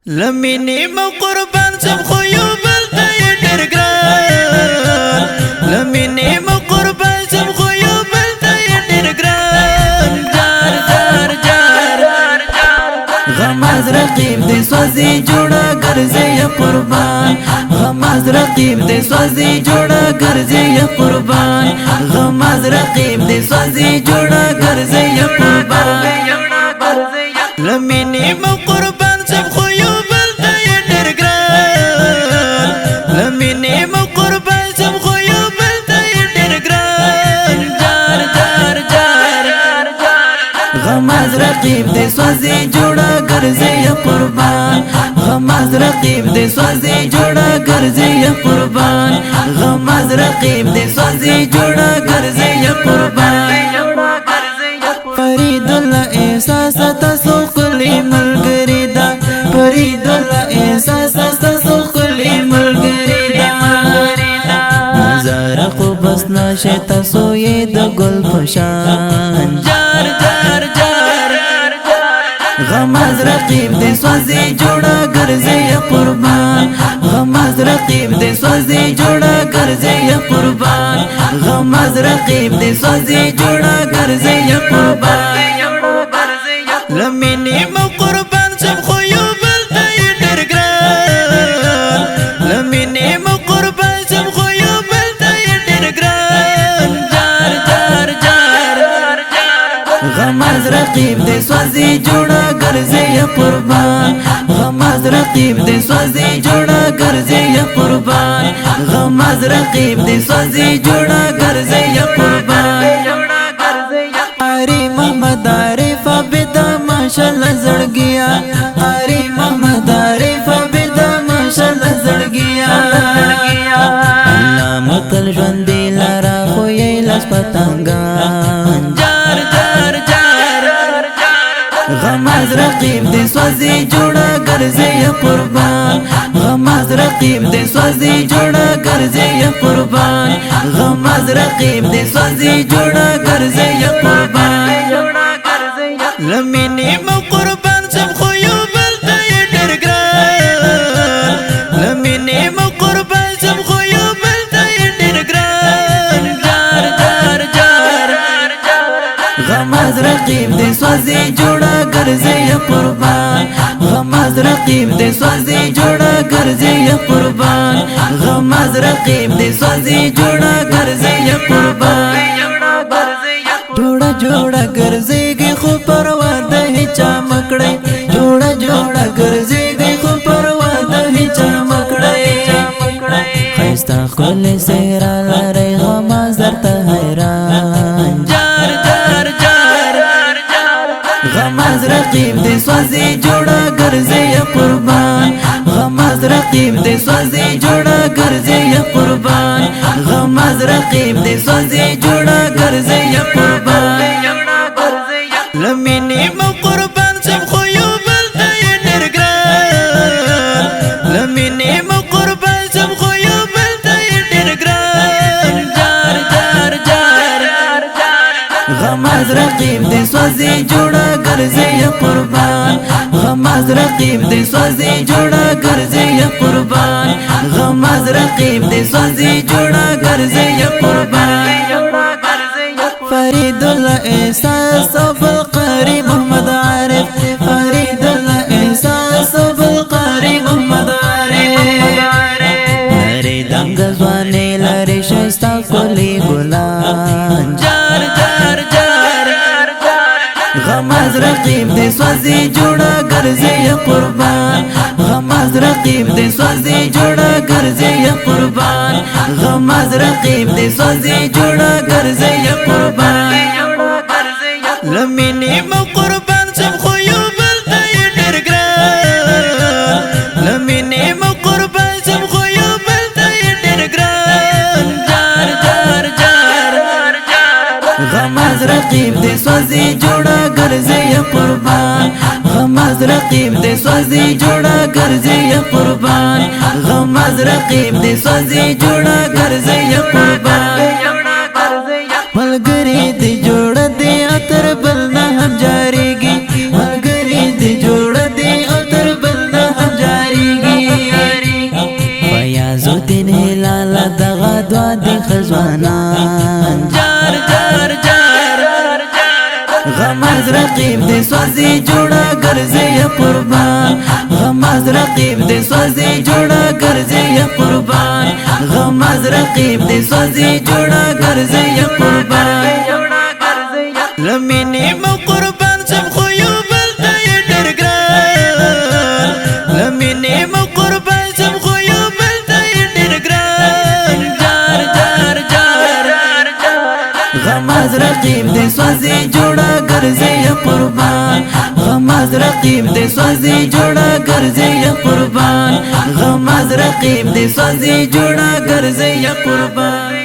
لمینې مو قربان سم خو یو بل ته یې ډېر ګران لمینې مو قربان سم خو یو بل ته یې ډېر ګران جار جار جار غماز رقیب دې سوځي جوړه ګرځي یا قربان غماز رقیب دې سوځي جوړه ګرځي یا قربان غماز رقیب دې سوځي جوړه ګرځي یا قربان لمینې مو قربان سم خو یو بل ته یې ډېر ګران لمینې مو قربان سم خو یو بل ته یې ډېر ګران جار جار جار غماز رقیب دې سوځي جوړه ګرځي یا قربان غماز رقیب دې سوځي جوړه ګرځي یا قربان غماز رقیب دې سوځي جوړه ګرځي یا قربان فرید الله احساس تاسو کلی ملګری دا فرید الله احساس تاسو کلی ملګری دا نظر خو بس نشه تاسو یې د ګل پشان جار جار جار غماز رقیب دې سوځي جوړه ګرځي یا قربان غماز رقیب دې سوځي جوړه ګرځي یا قربان غماز رقیب دې سوځي جوړه ګرځي یا قربان لمینې مو قربان سم خو یو بل ته یې ډېر ګران لمینې مو قربان سم خو یو بل ته یې ډېر ګران جار جار جار غماز رقیب دې سوځي جوړه ګرځي یا قربان غماز رقیب دې سوځي جوړه ګرځي یا قربان غماز رقیب دې سوځي جوړه ګرځي یا قربان اری محمد عارف بدا ماشاءالله زړګیا اری محمد عارف بدا ماشاءالله زړګیا الله متل ژوند لرا خو یې لاس پتنګان جار جار جار غماز رقیب دې سوځي جوړه ګرځي یا قربان غماز رقیب دې سوځي جوړه ګرځي یا قربان غماز رقیب دې سوځي جوړه ګرځي یا قربان لمینې مو قربان سم خو یو بل ته یې ډېر ګران لمینې مو قربان سم خو یو بل ته یې ډېر ګران جار جار جار غماز رقیب دې سوځي جوړه ګرځي یا قربان غماز رقیب دې سوځي جوړه ګرځي یا قربان غماز رقیب دې سوځي جوړه ګرځي یا قربان جوړه جوړه ګرځيږي خو پروا د هیچا مکړې جوړه جوړه ګرځيږي خو پروا د هیچا مکړې خيستا خپل سهرا لري غماز درته حیران جار جار جار غماز رقیب دې سوځي جوړه ګرځي یا قربان غماز رقیب دې سوځي جوړه ګرځي یا قربان غماز رقیب دې سوځي جوړه ګرځي یا قربان لمینې مو قربان سم خو یو بل ته یې ډېر ګران لمینې مو قربان سم خو یو بل ته یې ډېر ګران جار جار جار غماز رقیب دې سوځي جوړه ګرځي یا قربان غماز رقیب دې سوځي جوړه ګرځي یا قربان غماز رقیب دې سوځي جوړه ګرځي یا قربان فرید الله احساس بالقاری محمد عارف فرید الله احساس بالقاری محمد عارف لری دنګ ځواني لری شستا کولی ګلان جار جار جار غماز رقیب دې سوځي جوړه ګرځي یا قربان غماز رقیب دې سوځي جوړه ګرځي یا قربان غماز رقیب دې سوځي جوړه ګرځي یا قربان لمینې مو قربان سم خو یو بل ته یې ډېر ګران لمینې مو قربان سم خو یو بل ته یې ډېر ګران جار جار جار غماز رقیب دې سوځي جوړه ګرځي یا قربان غماز رقیب دې سوځي جوړه ګرځي یا قربان غماز رقیب دې سوځي جوړه ګرځي یا قربان ملګری دې جوړه دې اتر بل نه هم جاریږي ملګری دې جوړه دې اتر بل نه هم دی خزوانان جار جار جار غماز رقیب دی سوزی جوڑا گرزی یا قربان غماز رقیب دی سوزی جوڑا گرزی یا قربان غماز رقیب دی سوزی جوڑا گرزی یا قربان لمینی مو قربان سب خویو بلتا یہ ڈر گران لمینی مو قربان سب خویو بلتا یہ ڈر گران جار جار جار غماز رقیب دی سوزی جوڑا گرزی یا قربان غماز رقیب دی سوزی جوڑا گرزی یا قربان غماز رقیب دی سوزی جوڑا گرزی یا قربان